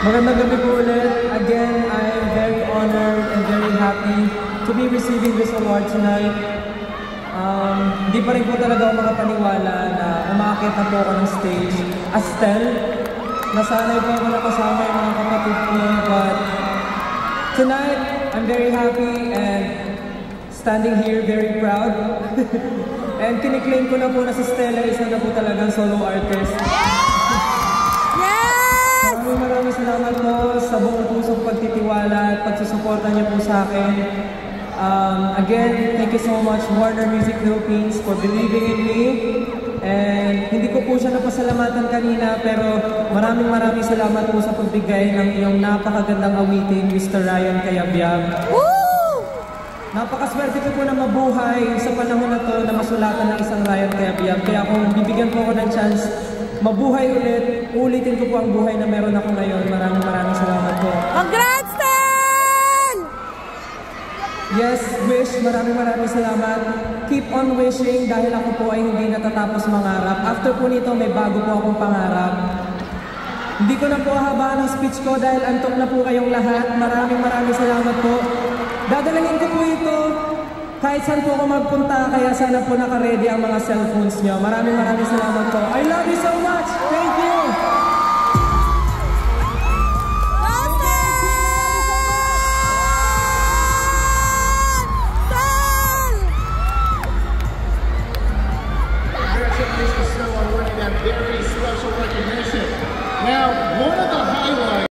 Magandang gabi po ulit. Again, I am very honored and very happy to be receiving this award tonight. Hindi pa rin po talaga ako makapaniwala na umakit na po ako ng stage as Tel. Nasanay po ako nakasama yung mga kapatid ko, but tonight, I'm very happy and standing here very proud. And kiniklaim ko na po na si Stella isa na po talagang solo artist. Maraming salamat po sa buong pusong pagtitiwala at pagsusuporta niyo po sa akin. Again, thank you so much Warner Music Philippines for believing in me. And hindi ko po siya napasalamatan kanina, pero maraming salamat po sa pagbigay ng iyong napakagandang awitin, Mr. Ryan Cayabyab. Napakaswerte ko po na mabuhay sa panahon na to na masulatan ng isang Ryan Cayabyab. Kaya kung bibigyan po ako ng chance mabuhay ulit, ulitin ko po ang buhay na meron ako ngayon. Maraming salamat po. Congrats, Tel! Yes, Wish, maraming salamat. Keep on wishing dahil ako po ay hindi natatapos mangarap. After po nito, may bago po akong pangarap. Hindi ko na po hahabaan ang speech ko dahil antok na po kayong lahat. Maraming salamat po. Dadalhin ko po ito kahit saan po ako magpunta, kaya sana po naka-ready ang mga cellphones nyo. Maraming salamat po. I love you so much! Thank you! Congratulations, Snow, on winning that very special recognition. Now, one